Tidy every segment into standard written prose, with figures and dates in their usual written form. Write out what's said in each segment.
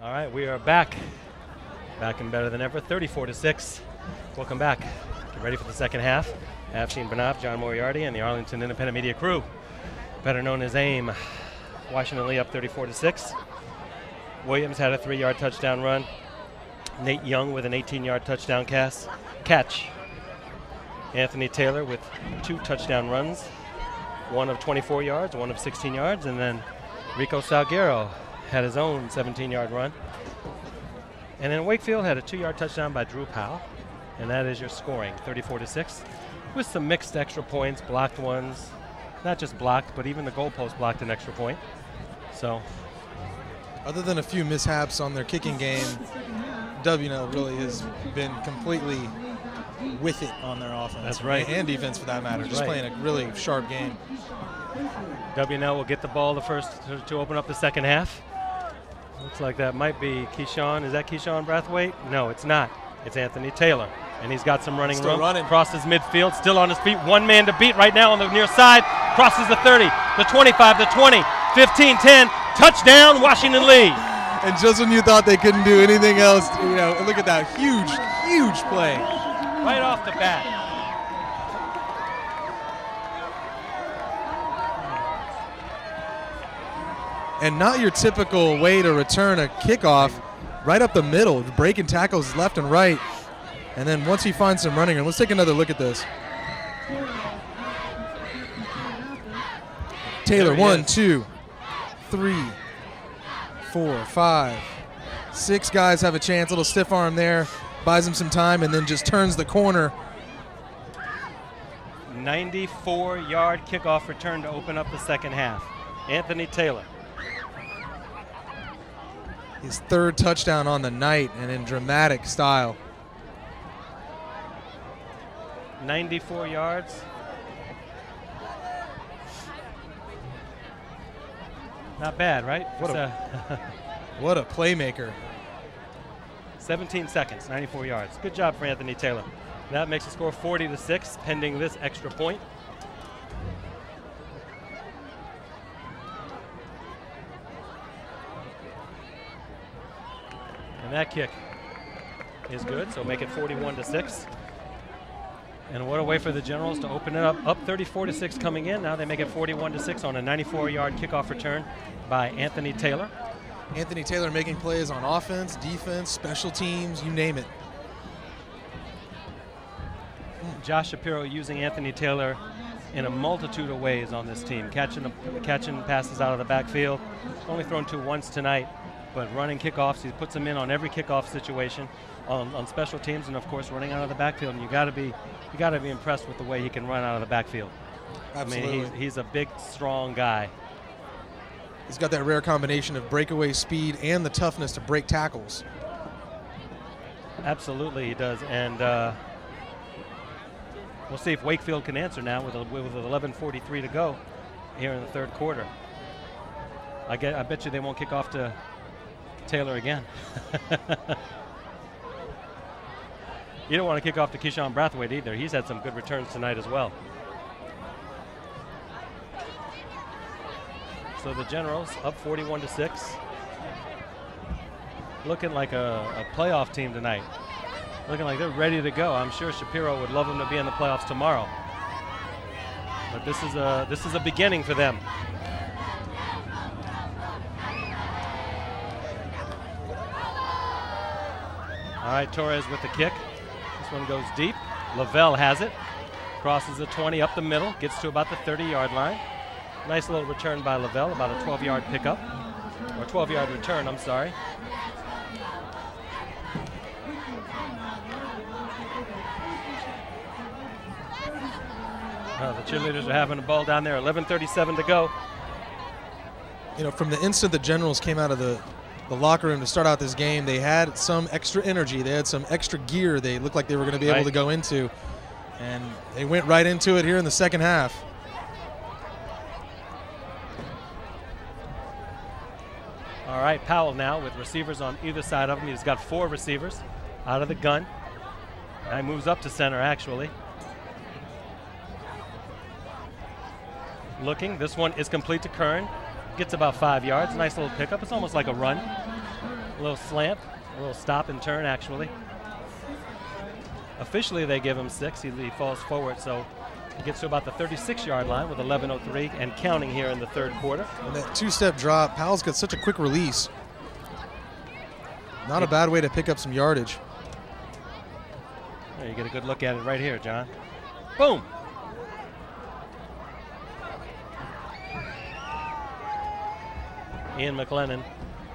All right, we are back. Back and better than ever, 34-6. Welcome back. Get ready for the second half. Afshin Banav, John Moriarty, and the Arlington Independent Media crew, better known as AIM. Washington Lee up 34-6. Williams had a 3-yard touchdown run. Nate Young with an 18-yard touchdown catch. Anthony Taylor with 2 touchdown runs, one of 24 yards, one of 16 yards, and then Rico Salguero had his own 17-yard run. And then Wakefield had a 2-yard touchdown by Drew Powell, and that is your scoring, 34-6, with some mixed extra points, blocked ones, not just blocked, but even the goalpost blocked an extra point. So, other than a few mishaps on their kicking game, WNL really has been completely with it on their offense. That's right. And defense, for that matter. That's just right. playing a really sharp game. WNL will get the ball the first to open up the second half. Looks like that might be Keyshawn. Is that Keyshawn Brathwaite? No, it's not. It's Anthony Taylor. And he's got some running room. Crosses midfield, still on his feet. One man to beat right now on the near side. Crosses the 30, the 25, the 20, 15, 10. Touchdown, Washington Lee. And just when you thought they couldn't do anything else, you know, look at that huge, huge play. Right off the bat. And not your typical way to return a kickoff, right up the middle, breaking tackles left and right. And then once he finds some running room, let's take another look at this. Taylor, 1, 2, 3, 4, 5, 6 guys have a chance. Little stiff arm there, buys him some time, and then just turns the corner. 94-yard kickoff return to open up the second half. Anthony Taylor. His 3rd touchdown on the night, and in dramatic style. 94 yards. Not bad, right? What a playmaker. 17 seconds, 94 yards. Good job for Anthony Taylor. That makes the score 40-6, pending this extra point. And that kick is good, so make it 41-6. And what a way for the Generals to open it up 34-6 coming in. Now they make it 41-6 on a 94-yard kickoff return by Anthony Taylor. Anthony Taylor making plays on offense, defense, special teams, you name it. Josh Shapiro using Anthony Taylor in a multitude of ways on this team. Catching passes out of the backfield. Only thrown 2 once tonight, but running kickoffs. He puts them in on every kickoff situation on special teams, and of course running out of the backfield. And you got to be impressed with the way he can run out of the backfield. Absolutely. I mean, he's a big, strong guy. He's got that rare combination of breakaway speed and the toughness to break tackles. Absolutely, he does. And we'll see if Wakefield can answer now with 11:43 to go here in the 3rd quarter. I bet you they won't kick off to Taylor again. You don't want to kick off to Keyshawn Brathwaite either. He's had some good returns tonight as well. So the Generals up 41-6. Looking like a playoff team tonight. Looking like they're ready to go. I'm sure Shapiro would love them to be in the playoffs tomorrow. But this is a beginning for them. All right, Torres with the kick. This one goes deep. Lavelle has it. Crosses the 20 up the middle. Gets to about the 30-yard line. Nice little return by Lavelle, about a 12-yard pickup. Or 12-yard return, I'm sorry. The cheerleaders are having the ball down there. 11:37 to go. You know, from the instant the Generals came out of the locker room to start out this game, they had some extra energy. They had some extra gear they looked like they were going to be able to go into. And they went right into it here in the second half. All right, Powell now with receivers on either side of him. He's got 4 receivers out of the gun. Now he moves up to center, actually. Looking, this one is complete to Kern. Gets about 5 yards. Nice little pickup. It's almost like a run. A little slant, a little stop and turn, actually. Officially, they give him 6. He falls forward, so he gets to about the 36-yard line with 11:03 and counting here in the third quarter. And that two-step drop, Powell's got such a quick release. Not a bad way to pick up some yardage. There, you get a good look at it right here, John. Boom. Ian McLennan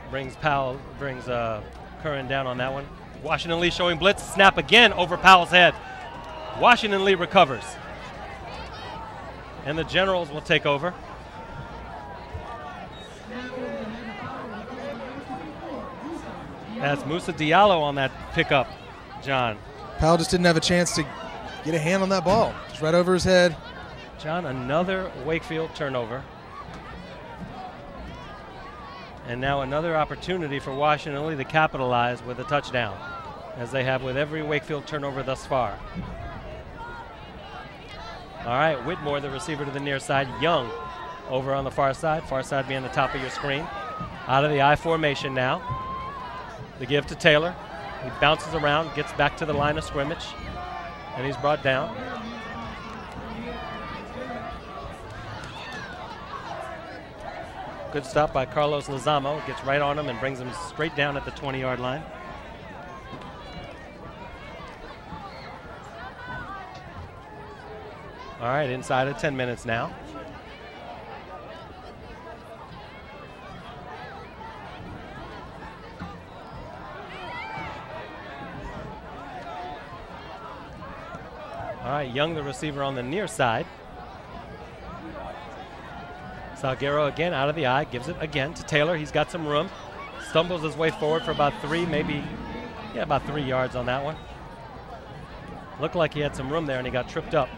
brings Curran down on that one. Washington Lee showing blitz. Snap again over Powell's head. Washington Lee recovers. And the Generals will take over. That's Musa Diallo on that pickup, John. Powell just didn't have a chance to get a hand on that ball. Just right over his head. John, another Wakefield turnover. And now another opportunity for Washington Lee to capitalize with a touchdown, as they have with every Wakefield turnover thus far. All right, Whitmore, the receiver to the near side. Young over on the far side being the top of your screen. Out of the I formation now. The give to Taylor. He bounces around, gets back to the line of scrimmage, and he's brought down. Good stop by Carlos Lozamo. Gets right on him and brings him straight down at the 20-yard line. All right, inside of 10 minutes now. All right, Young, the receiver on the near side. Salguero again out of the eye, gives it again to Taylor. He's got some room. Stumbles his way forward for about 3, about 3 yards on that one. Looked like he had some room there and he got tripped up.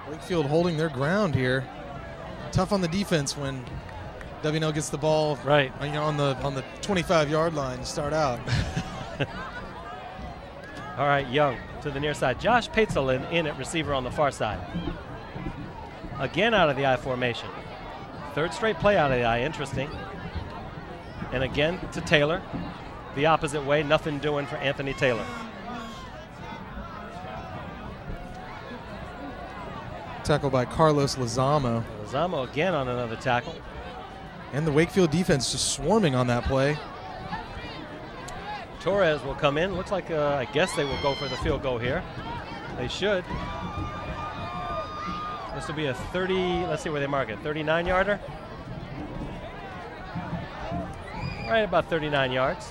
Wakefield holding their ground here. Tough on the defense when W&L gets the ball right on the 25-yard line to start out. All right, Young to the near side. Josh Paetzel in at receiver on the far side. Again out of the I formation. Third straight play out of the I, interesting. And again to Taylor. The opposite way, nothing doing for Anthony Taylor. Tackle by Carlos Lozamo. Lozamo again on another tackle. And the Wakefield defense just swarming on that play. Torres will come in. Looks like, I guess they will go for the field goal here. They should. This will be a 30, let's see where they mark it, 39-yarder? Right about 39 yards.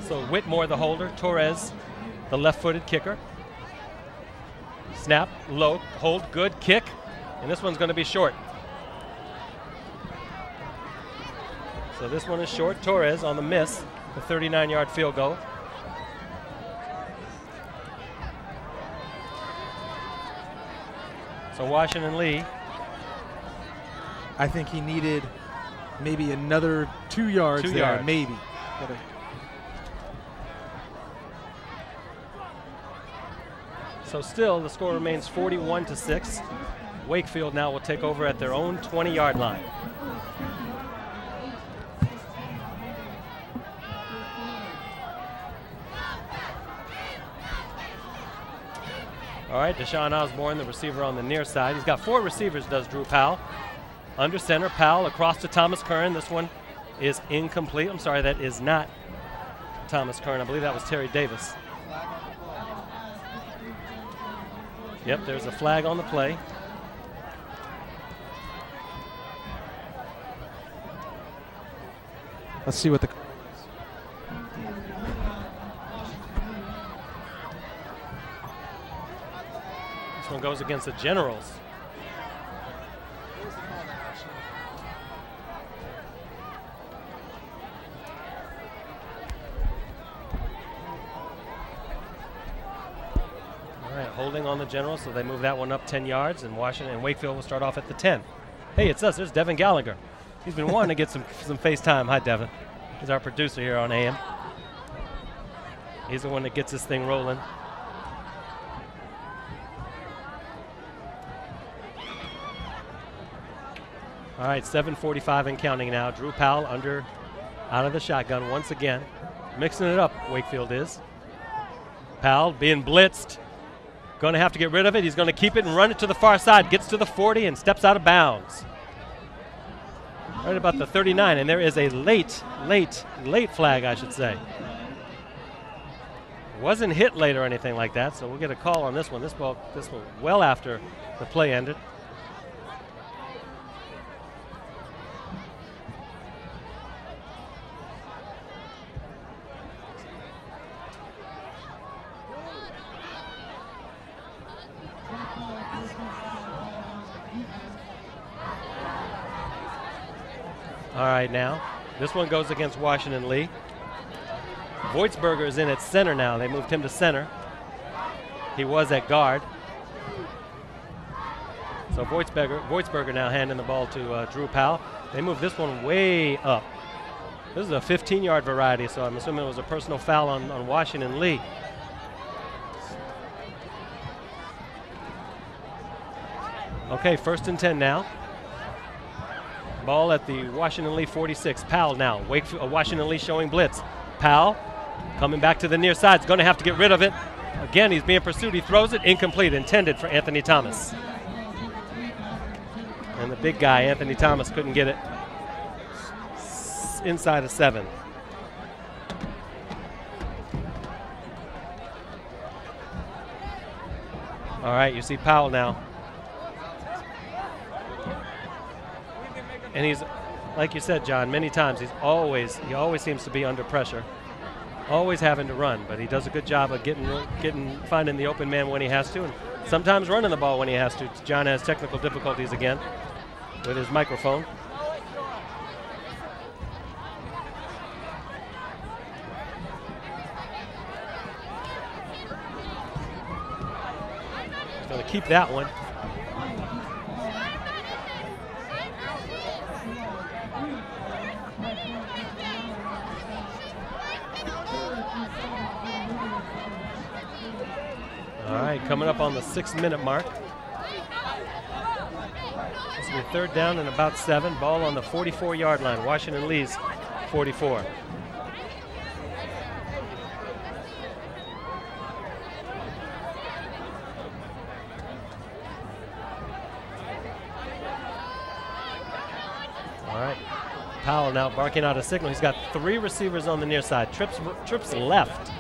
So Whitmore, the holder, Torres, the left-footed kicker. Snap, low, hold, good, kick. And this one's going to be short. So this one is short. Torres on the miss, the 39-yard field goal. So Washington Lee. I think he needed maybe another 2 yards 2 there, yards. maybe. So still, the score remains 41-6. Wakefield now will take over at their own 20-yard line. All right, Deshaun Osborne, the receiver on the near side. He's got 4 receivers, does Drew Powell. Under center, Powell across to Thomas Curran. This one is incomplete. I'm sorry, that is not Thomas Curran. I believe that was Terry Davis. Yep, there's a flag on the play. Let's see what the... This one goes against the Generals. All right, holding on the Generals, so they move that one up 10 yards, and Washington and Wakefield will start off at the 10. Hey, it's us. There's Devin Gallagher. He's been wanting to get some FaceTime. Hi, Devin. He's our producer here on AM. He's the one that gets this thing rolling. All right, 7:45 and counting now. Drew Powell out of the shotgun once again. Mixing it up, Wakefield is. Powell being blitzed. Going to have to get rid of it. He's going to keep it and run it to the far side. Gets to the 40 and steps out of bounds. Right about the 39, and there is a late flag, I should say. Wasn't hit late or anything like that, so we'll get a call on this one. This one well after the play ended. All right, now this one goes against Washington Lee. Voitsberger is in at center now. They moved him to center. He was at guard. So Voitsberger now handing the ball to Drew Powell. They moved this one way up. This is a 15-yard variety, so I'm assuming it was a personal foul on Washington Lee. Okay, 1st and 10 now. Ball at the Washington Lee 46. Powell now. Washington Lee showing blitz. Powell coming back to the near side. Is going to have to get rid of it. Again, he's being pursued. He throws it. Incomplete. Intended for Anthony Thomas. And the big guy, Anthony Thomas, couldn't get it inside of 7. All right, you see Powell now. And he's, like you said, John, many times he always seems to be under pressure, always having to run. But he does a good job of finding the open man when he has to, and sometimes running the ball when he has to. John has technical difficulties again with his microphone. He's going to keep that one. All right, coming up on the 6-minute mark. This will be 3rd down and about 7. Ball on the 44-yard line. Washington Lee's 44. All right, Powell now barking out a signal. He's got 3 receivers on the near side. Trips left.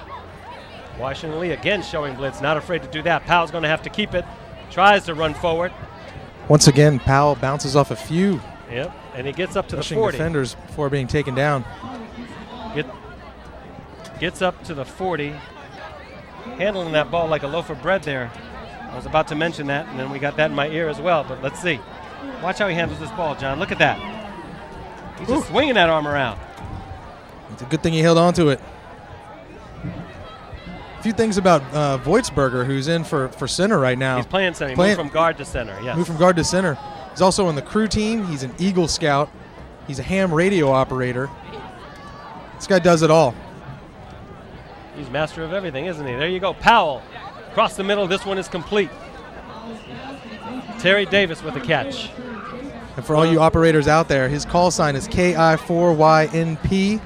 Washington Lee again showing blitz, not afraid to do that. Powell's going to have to keep it, tries to run forward. Once again, Powell bounces off a few. Yep, and he gets up to the 40. Defenders before being taken down. Gets up to the 40, handling that ball like a loaf of bread there. I was about to mention that, and then we got that in my ear as well, but let's see. Watch how he handles this ball, John. Look at that. He's just swinging that arm around. It's a good thing he held on to it. A few things about Voitsberger, who's in for center right now. He's playing center. He moved from guard to center, yes. Moved from guard to center. He's also on the crew team. He's an Eagle Scout. He's a ham radio operator. This guy does it all. He's master of everything, isn't he? There you go. Powell across the middle. This one is complete. Terry Davis with the catch. And for all you operators out there, his call sign is KI4YNP,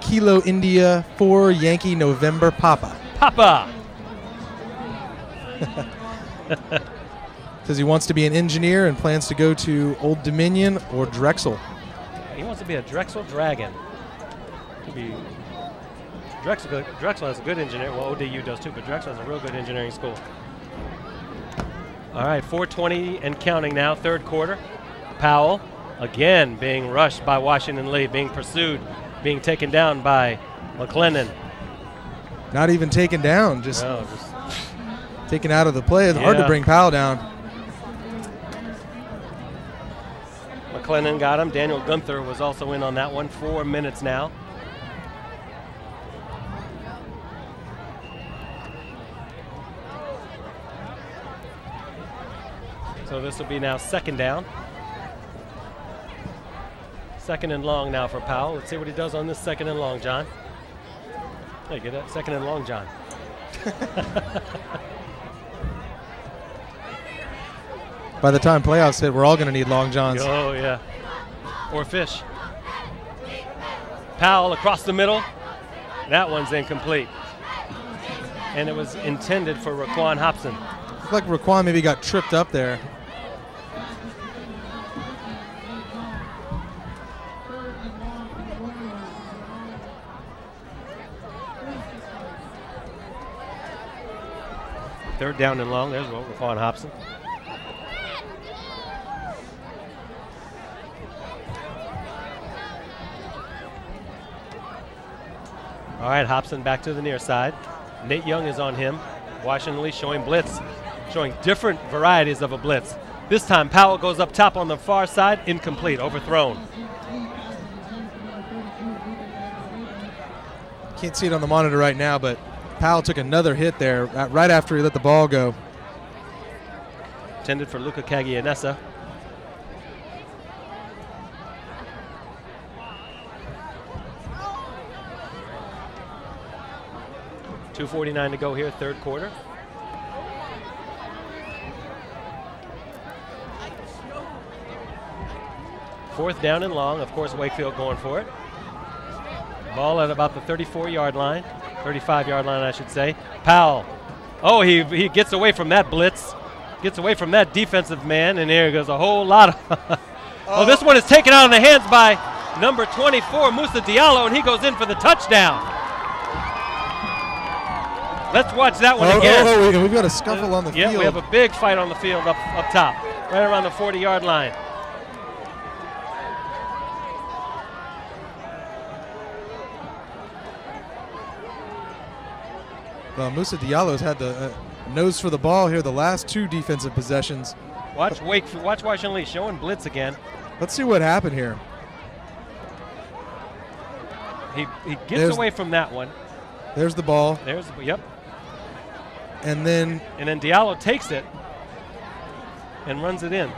Kilo India 4 Yankee November Papa. Papa! Says he wants to be an engineer and plans to go to Old Dominion or Drexel. He wants to be a Drexel Dragon. Could be Drexel has a good engineer. Well, ODU does too, but Drexel has a real good engineering school. All right, 4:20 and counting now, 3rd quarter. Powell again being rushed by Washington Lee, being pursued, being taken down by McLennan. Not even taken down, just taken out of the play. It's hard to bring Powell down. McLennan got him. Daniel Gunther was also in on that one. 4 minutes now. So this will be now 2nd down. 2nd and long now for Powell. Let's see what he does on this 2nd and long, John. Hey, get that 2nd and long, John. By the time playoffs hit, we're all going to need long johns. Oh, yeah. or fish. Powell across the middle. That one's incomplete. And it was intended for Raquan Hobson. Looks like Raquan maybe got tripped up there. Third down and long. There's Raquan Hobson. All right, Hobson back to the near side. Nate Young is on him. Washington Lee showing blitz, showing different varieties of a blitz. This time Powell goes up top on the far side, incomplete, overthrown. Can't see it on the monitor right now, but Powell took another hit there right after he let the ball go. Intended for Luca Cagianessa. .249 to go here, third quarter. Fourth down and long. Of course, Wakefield going for it. Ball at about the 34-yard line, 35-yard line, I should say. Powell. Oh, he gets away from that blitz, gets away from that defensive man, and there goes a whole lot of. Oh, this one is taken out of the hands by number 24, Musa Diallo, and he goes in for the touchdown. Let's watch that one again. We've got a scuffle on the field. Yeah, we have a big fight on the field up top, right around the 40-yard line. Well, Musa Diallo's had the nose for the ball here the last two defensive possessions. Watch Washington Lee showing blitz again. Let's see what happened here. He gets away from that one. There's the ball. Yep. And then Diallo takes it and runs it in.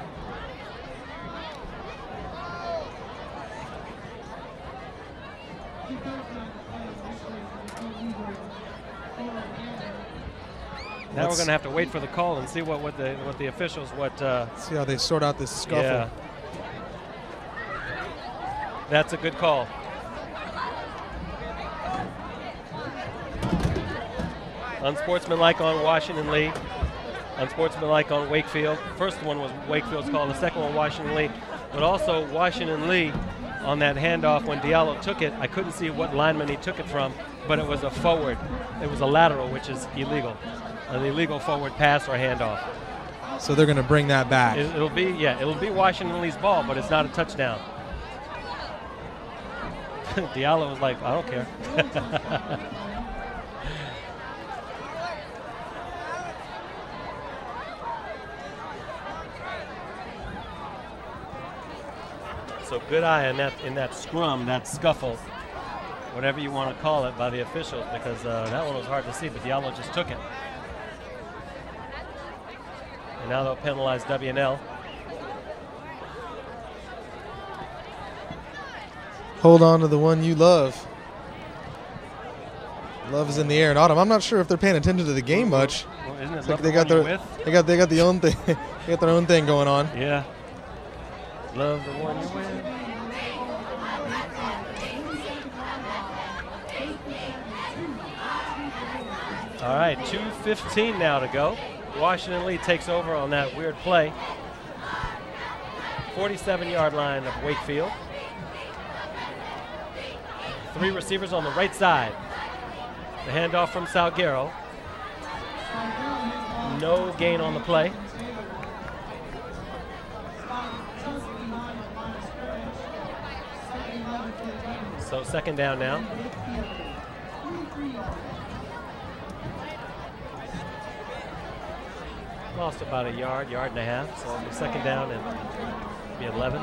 Now we're going to have to wait for the call and see what the officials see how they sort out this scuffle. Yeah. That's a good call. Unsportsmanlike on Washington Lee. Unsportsmanlike on Wakefield. First one was Wakefield's call. The second one Washington Lee. But also Washington Lee on that handoff when Diallo took it. I couldn't see what lineman he took it from, but it was a forward. It was a lateral, which is illegal. An illegal forward pass or handoff. So they're going to bring that back. It'll be Washington Lee's ball, but it's not a touchdown. Diallo was like, I don't care. So good eye in that scrum, that scuffle, whatever you want to call it, by the officials, because that one was hard to see, but Diallo just took it. And now they'll penalize W&L. Hold on to the one you love. Love is in the air. And Autumn, I'm not sure if they're paying attention to the game much. Well, isn't it like they got their own thing. They got their own thing going on. Yeah. Love the one you win. All right, 2:15 now to go. Washington Lee takes over on that weird play. 47-yard line of Wakefield. Three receivers on the right side. The handoff from Salguero. No gain on the play. So second down now. Lost about a yard and a half. So on the second down and be 11.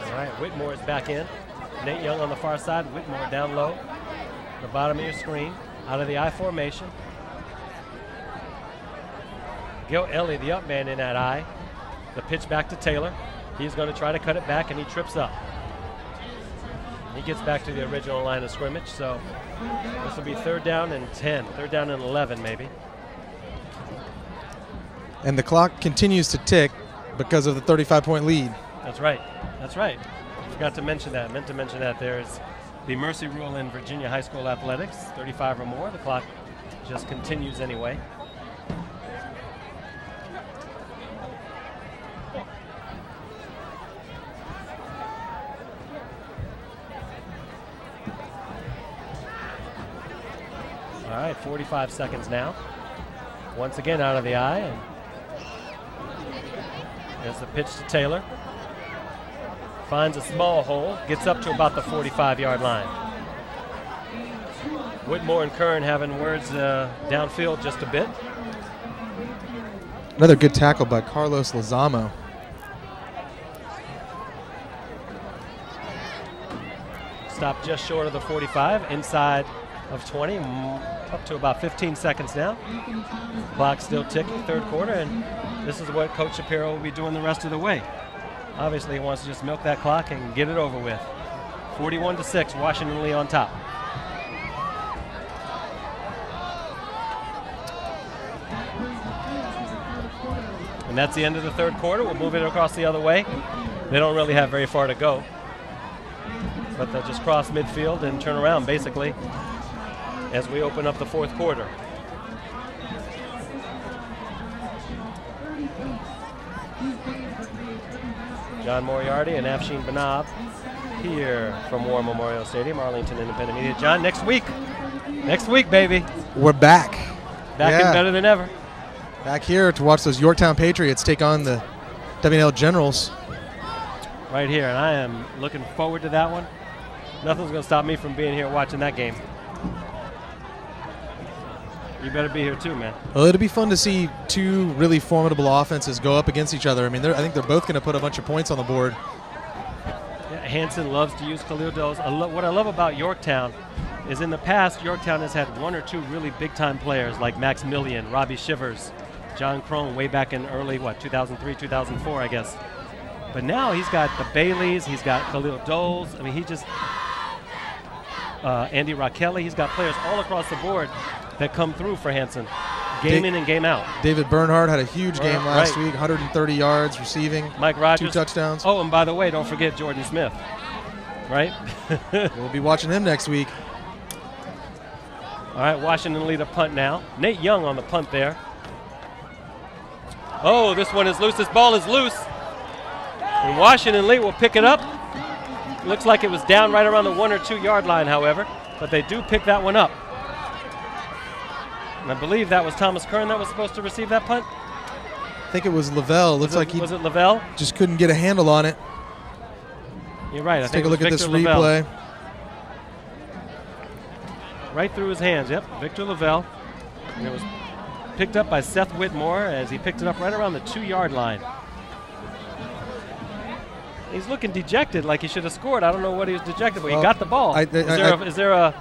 All right, Whitmore is back in. Nate Young on the far side. Whitmore down low. The bottom of your screen. Out of the I formation. Gil Ellie, the up man in that I. The pitch back to Taylor. He's going to try to cut it back, and he trips up. He gets back to the original line of scrimmage, so this will be third down and 10. Third down and 11, maybe. And the clock continues to tick because of the 35-point lead. That's right. That's right. Forgot to mention that. Meant to mention that. There's the mercy rule in Virginia high school athletics, 35 or more. The clock just continues anyway. All right, 45 seconds now. Once again out of the eye. And there's the pitch to Taylor. Finds a small hole, gets up to about the 45-yard line. Whitmore and Kern having words downfield just a bit. Another good tackle by Carlos Lozamo. Stopped just short of the 45, inside of 20, up to about 15 seconds now. Clock still ticking, third quarter, and this is what Coach Shapiro will be doing the rest of the way. Obviously, he wants to just milk that clock and get it over with. 41-6, Washington Lee on top. And that's the end of the third quarter. We'll move it across the other way. They don't really have very far to go, but they'll just cross midfield and turn around, basically, as we open up the fourth quarter. John Moriarty and Afshin Banab here from War Memorial Stadium, Arlington Independent Media. John, next week, baby. We're back. Back and better than ever. Back here to watch those Yorktown Patriots take on the W&L Generals. Right here, and I am looking forward to that one. Nothing's going to stop me from being here watching that game. You better be here too, man. Well, it'll be fun to see two really formidable offenses go up against each other. I mean, I think they're both going to put a bunch of points on the board. Yeah, Hanson loves to use Khalil Doles. What I love about Yorktown is in the past, Yorktown has had one or two really big-time players like Max Millian, Robbie Shivers, John Crone way back in early, 2003, 2004, I guess. But now he's got the Baileys, he's got Khalil Doles. I mean, he just, Andy Rockelli, he's got players all across the board that come through for Hanson, game in and game out. David Bernhardt had a huge game last week, 130 yards receiving, Mike Rogers, 2 touchdowns. Oh, and by the way, don't forget Jordan Smith, right? We'll be watching him next week. All right, Washington lead a punt now. Nate Young on the punt there. Oh, this one is loose. This ball is loose. And Washington Lee will pick it up. Looks like it was down right around the 1 or 2 yard line, however, but they do pick that one up. And I believe that was Thomas Kern that was supposed to receive that punt. I think it was Lavelle. Looks like he was it Lavelle? Just couldn't get a handle on it. You're right. Let's take a look at this replay. Right through his hands. Yep, Victor Lavelle. And it was picked up by Seth Whitmore as he picked it up right around the 2 yard line. He's looking dejected, like he should have scored. I don't know what he was dejected, but he got the ball. Is there a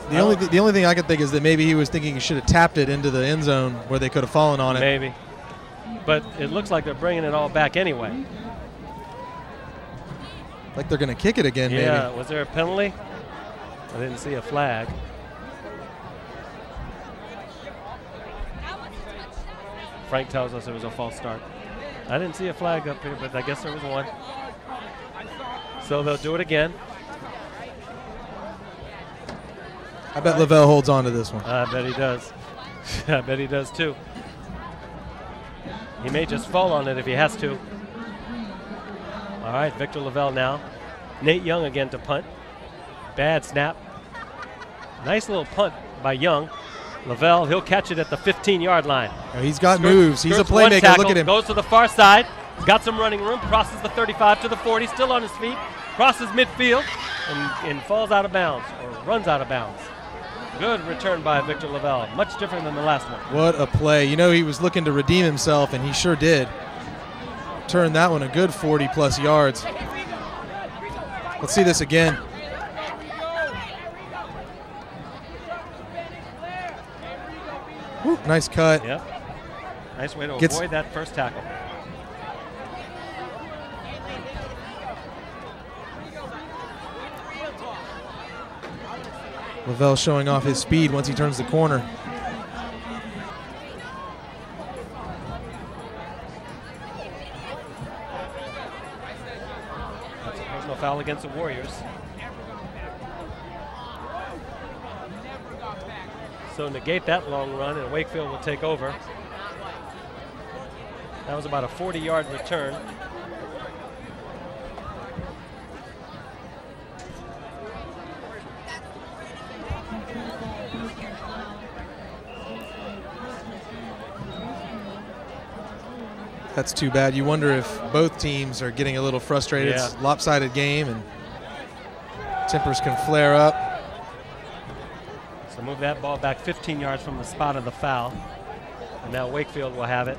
The only thing I can think is that maybe he was thinking he should have tapped it into the end zone where they could have fallen on it. Maybe. But it looks like they're bringing it all back anyway. Like they're going to kick it again, maybe. Yeah, was there a penalty? I didn't see a flag. Frank tells us it was a false start. I didn't see a flag up here, but I guess there was one. So they'll do it again. I bet Lavelle holds on to this one. I bet he does. I bet he does too. He may just fall on it if he has to. All right, Victor Lavelle now. Nate Young again to punt. Bad snap. Nice little punt by Young. Lavelle, he'll catch it at the 15-yard line. He's got moves. He's a playmaker. Tackle, look at him. Goes to the far side. Got some running room. Crosses the 35 to the 40. Still on his feet. Crosses midfield and falls out of bounds or runs out of bounds. Good return by Victor Lavelle. Much different than the last one. What a play. You know, he was looking to redeem himself, and he sure did. Turned that one a good 40-plus yards. Let's see this again. Woo, nice cut. Yep. Nice way to avoid that first tackle. Lavelle showing off his speed once he turns the corner. That's a personal foul against the Warriors. So negate that long run, and Wakefield will take over. That was about a 40-yard return. That's too bad. You wonder if both teams are getting a little frustrated. Yeah. It's a lopsided game, and tempers can flare up. So move that ball back 15 yards from the spot of the foul. And now Wakefield will have it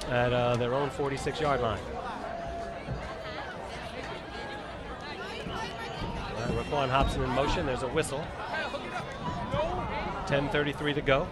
at their own 46-yard line. Raquan Hobson in motion. There's a whistle. 10:33 to go.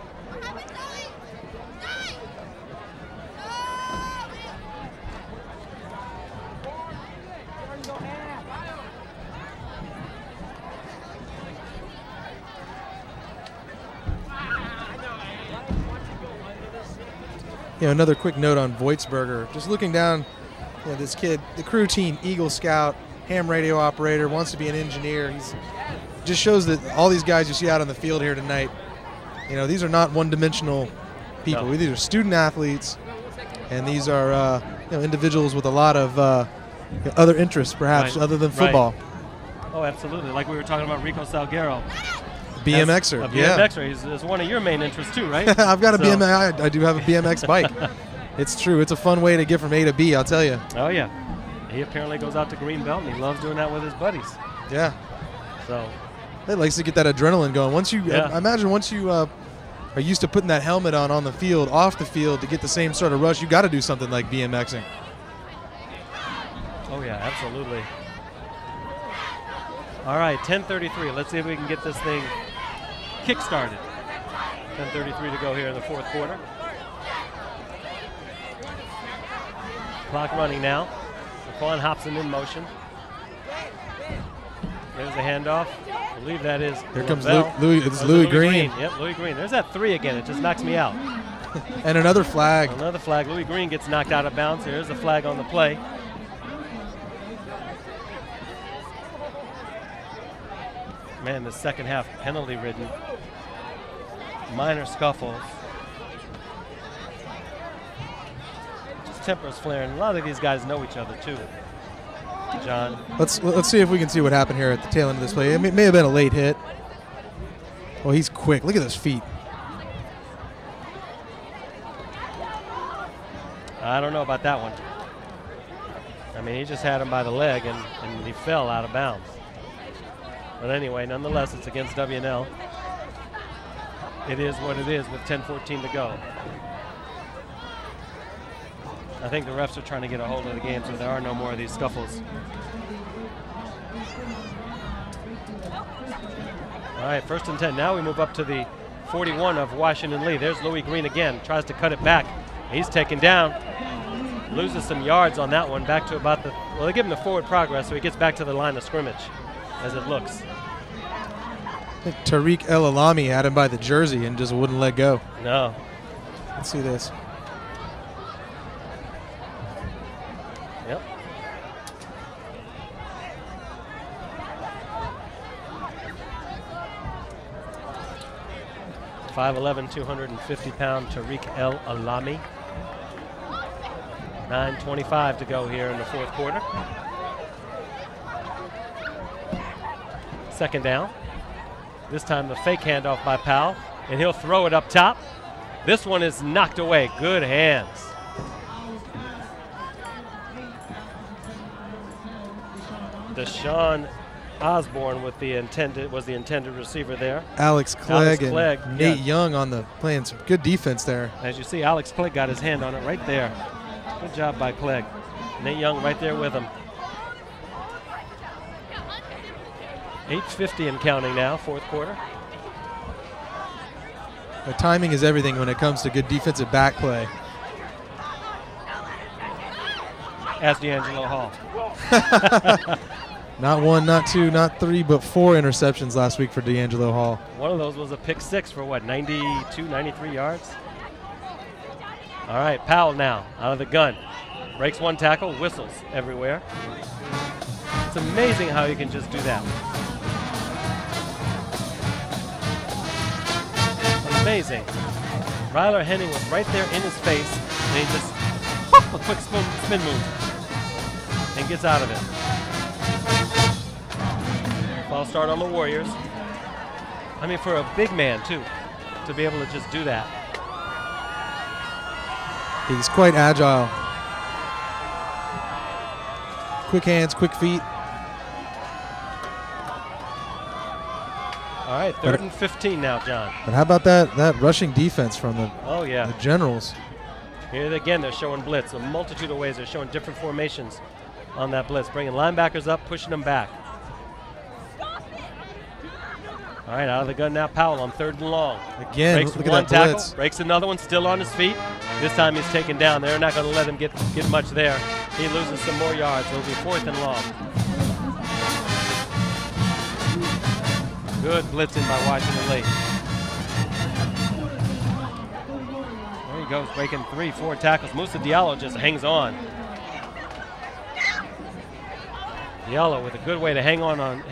You know, another quick note on Voitsberger. Just looking down, you know, this kid, the crew team, Eagle Scout, ham radio operator, wants to be an engineer. He's just shows that all these guys you see out on the field here tonight, you know, these are not one-dimensional people. No. These are student athletes, and these are you know, individuals with a lot of other interests, perhaps, Right. other than football. Right. Oh, absolutely. Like we were talking about Rico Salguero. BMXer, A yeah. BMXer. He's one of your main interests too, right? I've got a So- BMX. I do have a BMX bike. It's true. It's a fun way to get from A to B, I'll tell you. Oh, yeah. He apparently goes out to Greenbelt, and he loves doing that with his buddies. Yeah. So, It likes to get that adrenaline going. Once you, Yeah. I imagine once you are used to putting that helmet on the field, off the field, to get the same sort of rush, you got to do something like BMXing. oh, yeah, absolutely. All right, 10:33. Let's see if we can get this thing kick-started. 10:33 to go here in the fourth quarter. Clock running now. Raquan Hobson in motion. There's the handoff. I believe that is Here comes Lavelle. Louis Green. Yep, Louis Green. There's that 3 again. It just knocks me out. And another flag. Another flag. Louis Green gets knocked out of bounds. Here's the flag on the play. Man, the second half penalty-ridden. Minor scuffles. Just tempers flaring. A lot of these guys know each other too. John. Let's see if we can see what happened here at the tail end of this play. It may have been a late hit. Oh, he's quick. Look at those feet. I don't know about that one. I mean, he just had him by the leg, and he fell out of bounds. But anyway, nonetheless, it's against W&L. It is what it is with 10:14 to go. I think the refs are trying to get a hold of the game so there are no more of these scuffles. All right, 1st and 10. Now we move up to the 41 of Washington Lee. There's Louis Green again, tries to cut it back. He's taken down, loses some yards on that one, back to about the, well, they give him the forward progress, so he gets back to the line of scrimmage, as it looks. I think Tariq El Alami had him by the jersey and just wouldn't let go. No. Let's see this. Yep. .5'11", 250-pound Tariq El Alami. 9:25 to go here in the fourth quarter. Second down. This time the fake handoff by Powell, and he'll throw it up top. This one is knocked away. Good hands. Deshaun Osborne was the intended receiver there. Alex Clegg and Clegg, Nate yeah. Young on the playing some good defense there. As you see, Alex Clegg got his hand on it right there. Good job by Clegg. Nate Young right there with him. 8:50 and counting now, fourth quarter. The timing is everything when it comes to good defensive back play. As D'Angelo Hall. Not one, not two, not three, but 4 interceptions last week for D'Angelo Hall. One of those was a pick 6 for what, 92, 93 yards? All right, Powell now out of the gun. Breaks one tackle, whistles everywhere. It's amazing how you can just do that. Amazing. Ryler Henning was right there in his face, and he just a quick spin move and gets out of it. False start on the Warriors. I mean, for a big man, too, to be able to just do that. He's quite agile. Quick hands, quick feet. All right, 3rd and 15 now, John. But how about that rushing defense from the Generals? Here again, they're showing blitz. A multitude of ways they're showing different formations on that blitz, bringing linebackers up, pushing them back. All right, out of the gun now, Powell on 3rd and long. Again, breaks look one at that tackle, blitz. Breaks another one, still on his feet. This time he's taken down. They're not going to let him get much there. He loses some more yards. It'll be 4th and long. Good blitzing by Washington Lee. There he goes, breaking 3, 4 tackles. Musa Diallo just hangs on. Diallo with a good way to hang on.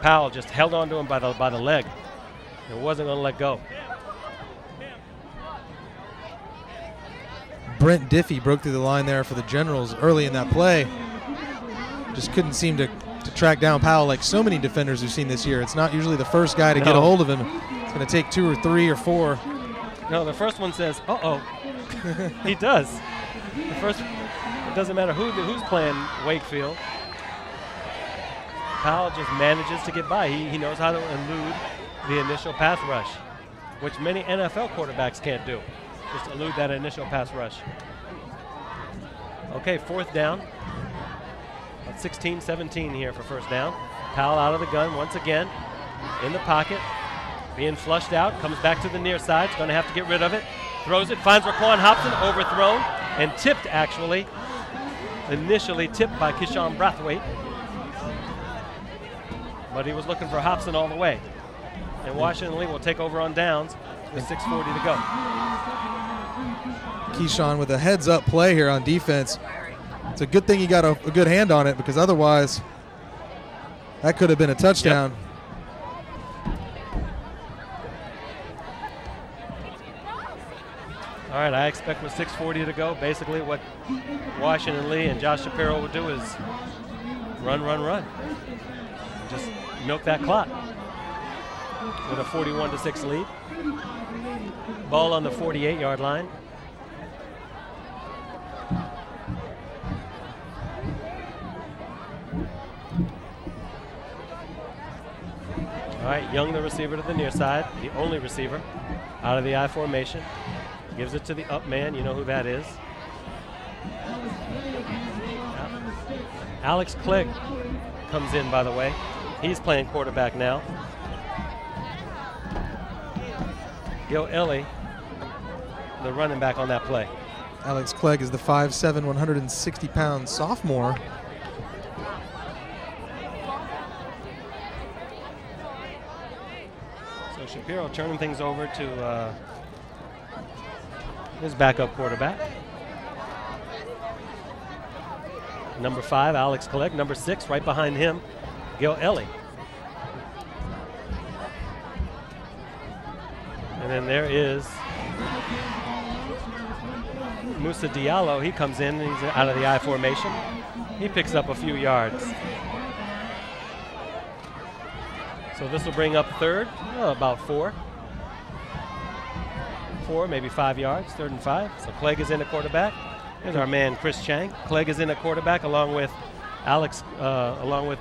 Powell just held on to him by the leg. It wasn't going to let go. Brent Diffie broke through the line there for the Generals early in that play. Just couldn't seem to track down Powell like so many defenders we've seen this year. It's not usually the first guy to get a hold of him. It's going to take 2 or 3 or 4. No, the first one says, uh-oh. He does. The first, it doesn't matter who's playing Wakefield. Powell just manages to get by. He knows how to elude the initial pass rush, which many NFL quarterbacks can't do. Just elude that initial pass rush. Okay, 4th down. 16-17 here for 1st down. Powell out of the gun once again. In the pocket. Being flushed out. Comes back to the near side. He's going to have to get rid of it. Throws it. Finds Raquan Hobson. Overthrown. And tipped, actually. Initially tipped by Keyshawn Brathwaite. But he was looking for Hobson all the way. And Washington Lee will take over on downs with 6:40 to go. Keyshawn with a heads-up play here on defense. It's a good thing he got a good hand on it, because otherwise that could have been a touchdown. Yep. All right, I expect with 6:40 to go, basically what Washington Lee and Josh Shapiro will do is run. Just milk that clock with a 41-6 lead. Ball on the 48-yard line. All right, Young, the receiver to the near side, the only receiver out of the I formation. Gives it to the up man. You know who that is. Alex Clegg comes in, by the way. He's playing quarterback now. Gil Ellie, the running back on that play. Alex Clegg is the 5'7", 160-pound sophomore. So Shapiro turning things over to his backup quarterback. Number 5, Alex Clegg. Number 6, right behind him, Gil Ellie. And then there is Musa Diallo. He comes in, and he's out of the I formation. He picks up a few yards. So this will bring up 3rd, about 4, maybe 5 yards, 3rd and 5. So Clegg is in at quarterback. There's our man Chris Chang. Clegg is in at quarterback along with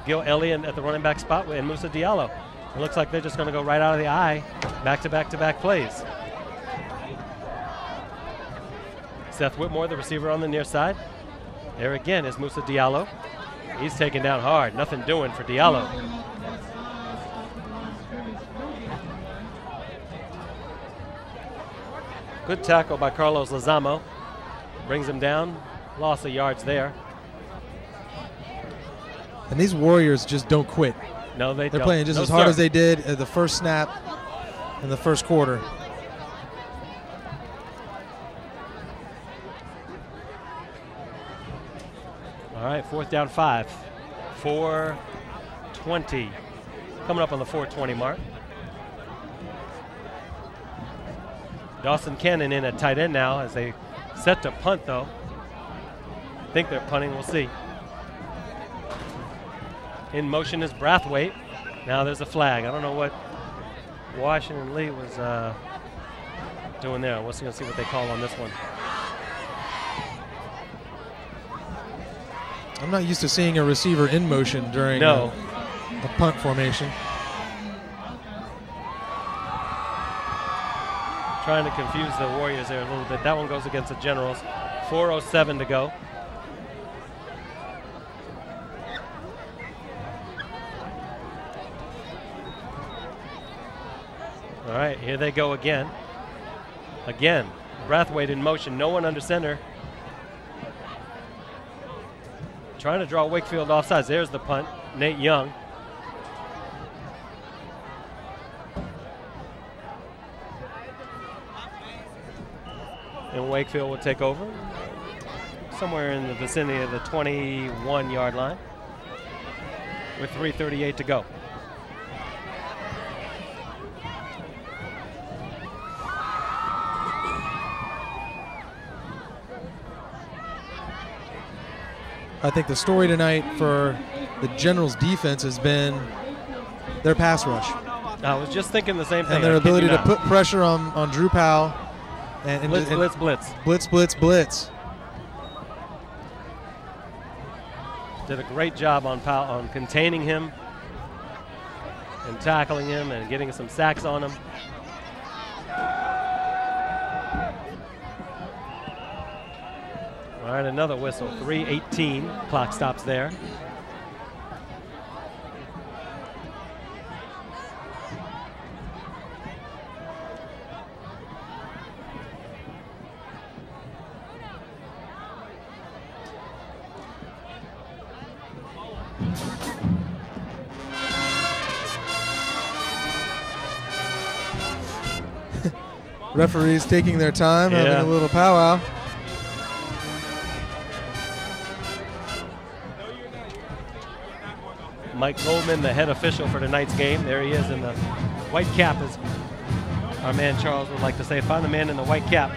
Gil Ellie at the running back spot and Musa Diallo. It looks like they're just going to go right out of the I, back-to-back plays. Seth Whitmore, the receiver on the near side. There again is Musa Diallo. He's taken down hard. Nothing doing for Diallo. Good tackle by Carlos Lozamo. Brings him down. Loss of yards there. And these Warriors just don't quit. No, they don't. They're playing just as hard as they did at the first snap in the first quarter. All right, 4th down 5. 4:20. Coming up on the 4:20 mark. Dawson Cannon in at tight end now as they set to punt, though. I think they're punting. We'll see. In motion is Brathwaite. Now there's a flag. I don't know what Washington Lee was doing there. We'll see what they call on this one. I'm not used to seeing a receiver in motion during a punt formation. Trying to confuse the Warriors there a little bit. That one goes against the Generals. 4:07 to go. All right, here they go again. Again, Brathwaite in motion. No one under center. Trying to draw Wakefield offsides. There's the punt. Nate Young. And Wakefield will take over somewhere in the vicinity of the 21-yard line with 3:38 to go. I think the story tonight for the Generals' defense has been their pass rush. I was just thinking the same thing. And their ability to put pressure on Drew Powell. And blitz. Did a great job on Powell on containing him and tackling him and getting some sacks on him. All right, another whistle. 3:18. Clock stops there. Referees taking their time, having a little powwow. Mike Goldman, the head official for tonight's game. There he is in the white cap, as our man Charles would like to say. Find the man in the white cap.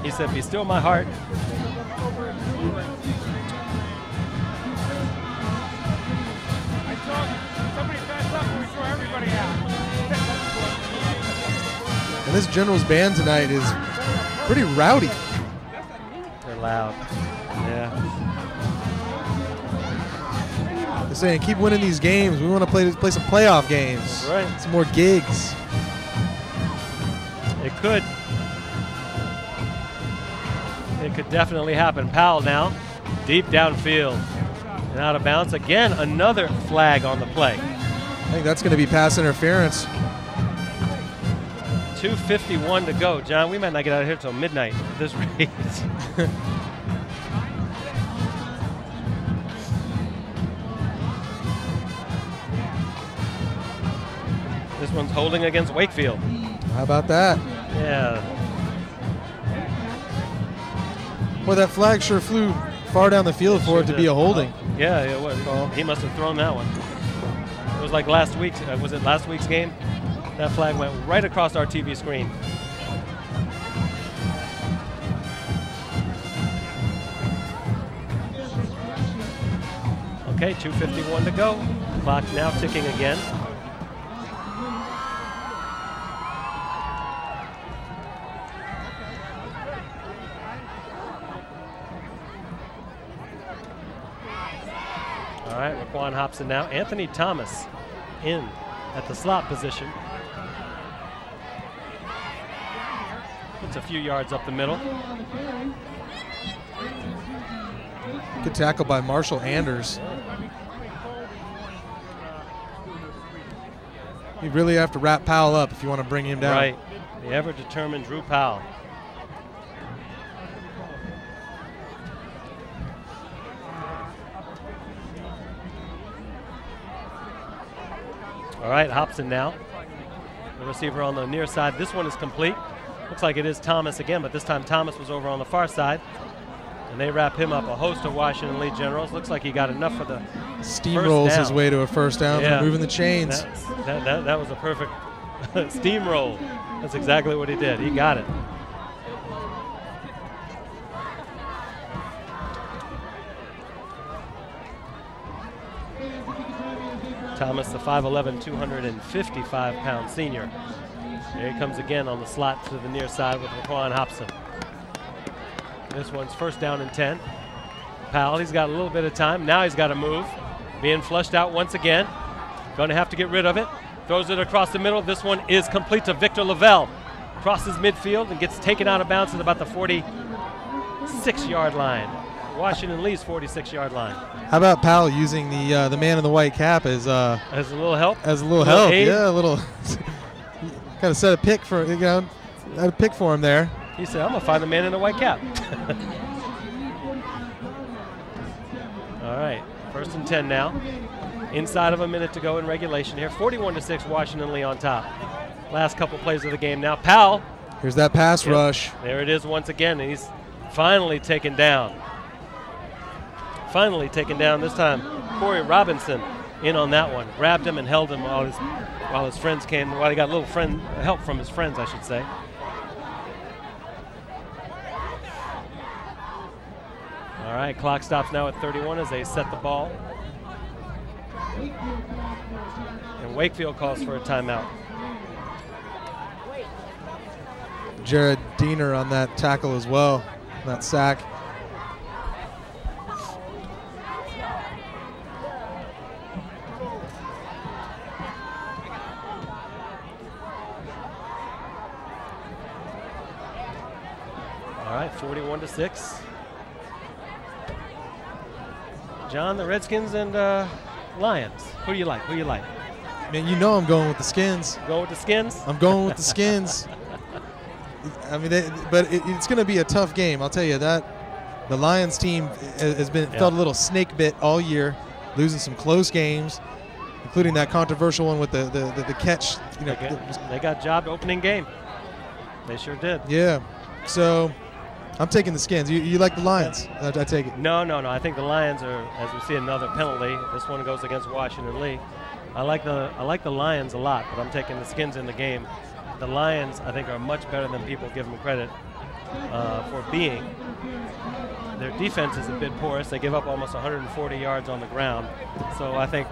He said, "Be still my heart." And this Generals band tonight is pretty rowdy. They're loud. Yeah. They're saying, keep winning these games. We want to play some playoff games. Right. Some more gigs. It could. It could definitely happen. Powell now, deep downfield and out of bounds. Again, another flag on the play. I think that's going to be pass interference. 2:51 to go. John, we might not get out of here until midnight at this rate. This one's holding against Wakefield. How about that? Yeah. Well, that flag sure flew far down the field for it to be a holding. Yeah, it was. He must have thrown that one. It was like last week's. Was it last week's game? That flag went right across our TV screen. Okay, 2:51 to go. Clock now ticking again. All right, Raquan Hobson now. Anthony Thomas in at the slot position. It's a few yards up the middle. Good tackle by Marshall Anders. You really have to wrap Powell up if you want to bring him down. Right. The ever-determined Drew Powell. All right, Hobson now. The receiver on the near side. This one is complete. Looks like it is Thomas again, but this time Thomas was over on the far side. And they wrap him up. A host of Washington Lee Generals. Looks like he got enough for the steamrolls his way to a first down, moving the chains. That was a perfect steamroll. That's exactly what he did. He got it. Thomas, the 5'11", 255-pound senior. There he comes again on the slot to the near side with Raquan Hobson. This one's first down and 10. Powell, he's got a little bit of time. Now he's got to move. Being flushed out once again. Going to have to get rid of it. Throws it across the middle. This one is complete to Victor Lavelle. Crosses midfield and gets taken out of bounds at about the 46-yard line. Washington Lee's 46-yard line. How about Powell using the man in the white cap as a little help? As a little help, aid. Yeah, a little. Kind of set a pick for had a pick for him there. He said, "I'm gonna find the man in the white cap." All right, first and 10 now. Inside of a minute to go in regulation here. 41-6, Washington Lee on top. Last couple plays of the game now. Powell. Here's that pass rush. There it is once again, and he's finally taken down. Finally taken down this time. Corey Robinson in on that one. Grabbed him and held him while his friends came. While he got a little help from his friends, I should say. All right, clock stops now at 31 as they set the ball. And Wakefield calls for a timeout. Jared Diener on that tackle as well, that sack. All right, 41-6. John, the Redskins and Lions. Who do you like? Who do you like? Man, you know I'm going with the Skins. Going with the Skins? I'm going with the Skins. I mean, but it's going to be a tough game. I'll tell you that. The Lions team has felt a little snake bit all year, losing some close games, including that controversial one with the catch. You know, they got jobbed opening game. They sure did. Yeah. So I'm taking the Skins. You like the Lions? I take it. No. I think the Lions are, as we see another penalty. This one goes against Washington Lee. I like the Lions a lot, but I'm taking the Skins in the game. The Lions, I think, are much better than people give them credit for being. Their defense is a bit porous. They give up almost 140 yards on the ground. So I think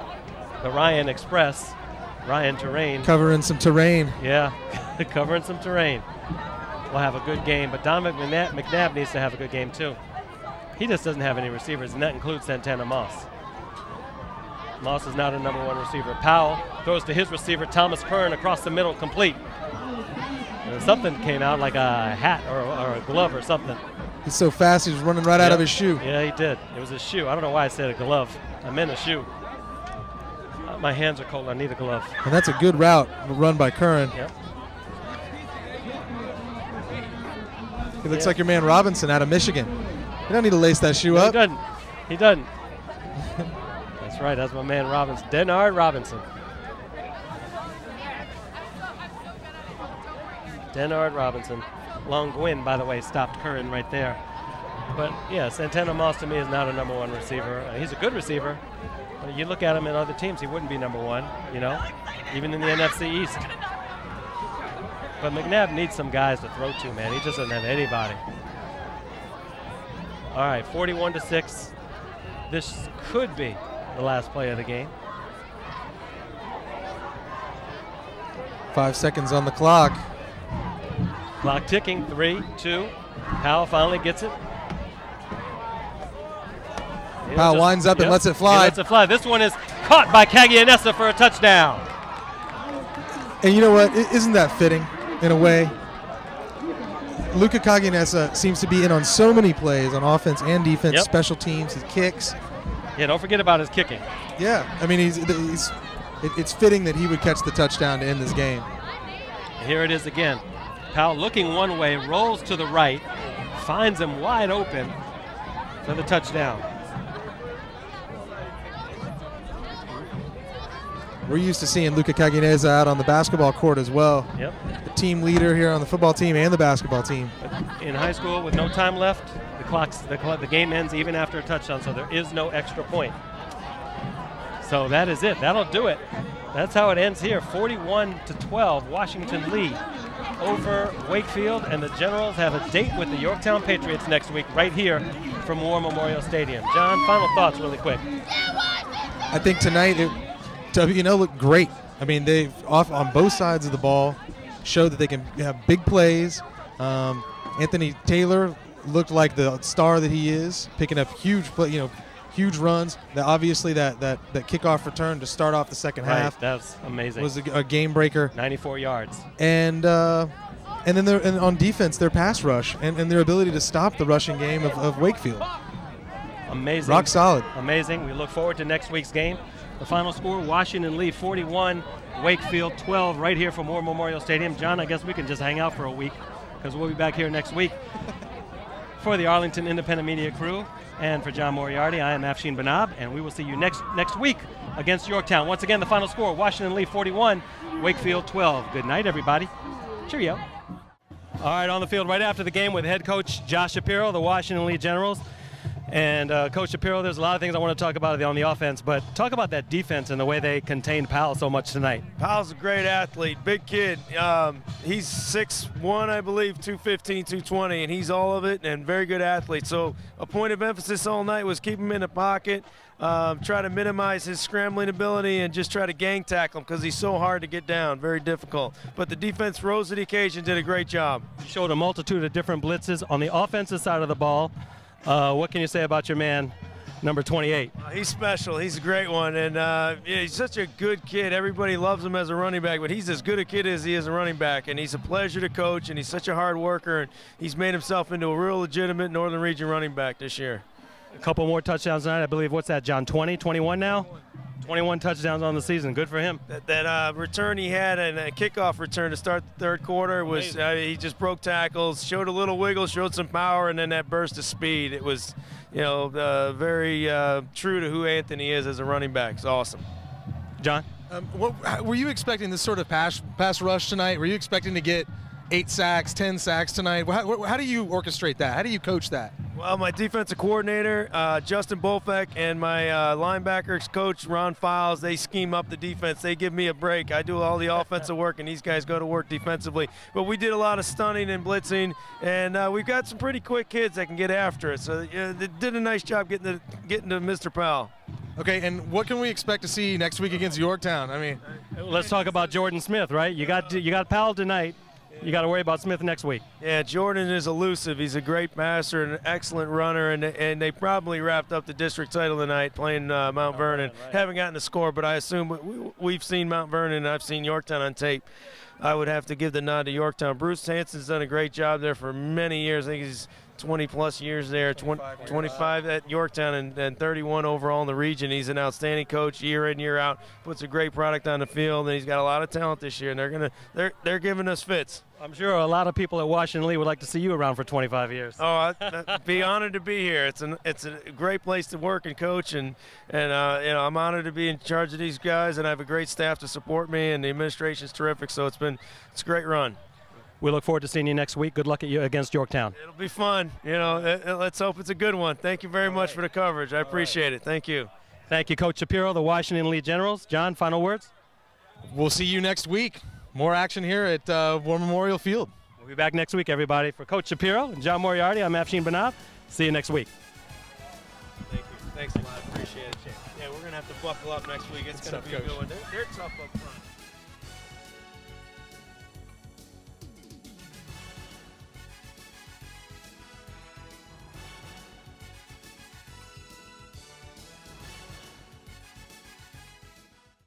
the Ryan Terrain. Covering some terrain. Yeah, covering some terrain. Will have a good game, but Donovan McNabb needs to have a good game too. He just doesn't have any receivers, and that includes Santana Moss. Moss is not a #1 receiver. Powell throws to his receiver, Thomas Kern, across the middle, complete. And something came out like a hat or a glove or something. He's so fast, he's running right out of his shoe. Yeah, he did. It was his shoe. I don't know why I said a glove. I meant a shoe. My hands are cold. I need a glove. And that's a good route run by Kern. Yep. He looks like your man Robinson out of Michigan. You don't need to lace that shoe up. He doesn't. That's right. That's my man Robinson. Denard Robinson. Denard Robinson. Long Gwynn, by the way, stopped Curran right there. But, yeah, Santana Moss to me is not a #1 receiver. He's a good receiver. But you look at him in other teams, he wouldn't be #1, you know, even in the NFC East. But McNabb needs some guys to throw to, man. He just doesn't have anybody. All right, 41-6. This could be the last play of the game. 5 seconds on the clock. Clock ticking, 3, 2. Powell finally gets it. Powell winds up and lets it fly. He lets it fly. This one is caught by Cagianessa for a touchdown. And you know what? Isn't that fitting in a way? Luca Cagianessa seems to be in on so many plays on offense and defense, special teams, his kicks. Yeah, don't forget about his kicking. Yeah, I mean, it's fitting that he would catch the touchdown to end this game. Here it is again. Powell looking one way, rolls to the right, finds him wide open for the touchdown. we're used to seeing Luca Cagineza out on the basketball court as well. Yep. The team leader here on the football team and the basketball team. In high school, with no time left, the game ends even after a touchdown, so there is no extra point. So that is it. That'll do it. That's how it ends here. 41-12, Washington lead over Wakefield, and the Generals have a date with the Yorktown Patriots next week right here from War Memorial Stadium. John, final thoughts really quick. I think tonight WNL looked great. I mean, they've on both sides of the ball showed that they can have big plays. Anthony Taylor looked like the star that he is, picking up huge runs. Obviously, that kickoff return to start off the second half. That's amazing. Was a game breaker. 94 yards. And then on defense, their pass rush and their ability to stop the rushing game of Wakefield. Amazing. Rock solid. Amazing. We look forward to next week's game. The final score, Washington lead 41, Wakefield 12, right here from War Memorial Stadium. John, I guess we can just hang out for a week because we'll be back here next week. For the Arlington Independent Media crew and for John Moriarty, I am Afshin Banab, and we will see you next week against Yorktown. Once again, the final score, Washington lead 41, Wakefield 12. Good night, everybody. Cheerio. All right, on the field right after the game with head coach Josh Shapiro, the Washington Lead Generals. And Coach Shapiro, there's a lot of things I want to talk about on the offense, but talk about that defense and the way they contained Powell so much tonight. Powell's a great athlete, big kid. He's 6'1", I believe, 215, 220, and he's all of it and very good athlete. So a point of emphasis all night was keep him in the pocket, try to minimize his scrambling ability, and just try to gang tackle him because he's so hard to get down, very difficult. But the defense rose to the occasion, did a great job. Showed a multitude of different blitzes on the offensive side of the ball. What can you say about your man, number 28? He's special. He's a great one, and he's such a good kid. Everybody loves him as a running back, but he's as good a kid as he is a running back, and he's a pleasure to coach, and he's such a hard worker, and he's made himself into a real legitimate Northern Region running back this year. A couple more touchdowns tonight, I believe. What's that, John, 20, 21 now? 21 touchdowns on the season. Good for him. That return he had, and a kickoff return to start the third quarter, was he just broke tackles, showed a little wiggle, showed some power, and then that burst of speed. It was, very true to who Anthony is as a running back. It's awesome. John? Were you expecting this sort of pass rush tonight? Were you expecting to get 8 sacks, 10 sacks tonight? How do you orchestrate that? How do you coach that? Well, my defensive coordinator, Justin Bolfeck, and my linebackers coach, Ron Files, they scheme up the defense. They give me a break. I do all the offensive work, and these guys go to work defensively. But we did a lot of stunning and blitzing, and we've got some pretty quick kids that can get after it. So they did a nice job getting to Mr. Powell. Okay, and what can we expect to see next week against Yorktown? I mean, let's talk about Jordan Smith, right? You got Powell tonight. You got to worry about Smith next week. Yeah, Jordan is elusive. He's a great passer and an excellent runner, and they probably wrapped up the district title tonight playing Mount Vernon. Right. Haven't gotten the score, but I assume we've seen Mount Vernon and I've seen Yorktown on tape. I would have to give the nod to Yorktown. Bruce Hanson's done a great job there for many years. I think he's 20-plus years there, 25 at Yorktown and 31 overall in the region. He's an outstanding coach year in, year out, puts a great product on the field, and he's got a lot of talent this year, and they're giving us fits. I'm sure a lot of people at Washington Lee would like to see you around for 25 years. Oh, I'd be honored to be here. It's a great place to work and coach, and I'm honored to be in charge of these guys, and I have a great staff to support me, and the administration's terrific. So it's a great run. We look forward to seeing you next week. Good luck against Yorktown. It'll be fun. Let's hope it's a good one. Thank you very much for the coverage. I appreciate it. Thank you. Thank you, Coach Shapiro, the Washington Lead Generals. John, final words? We'll see you next week. More action here at War Memorial Field. We'll be back next week, everybody. For Coach Shapiro and John Moriarty, I'm Afshin Banab. See you next week. Thank you. Thanks a lot. Appreciate it. Yeah, we're going to have to buckle up next week. It's going to be a good one. They're tough up front.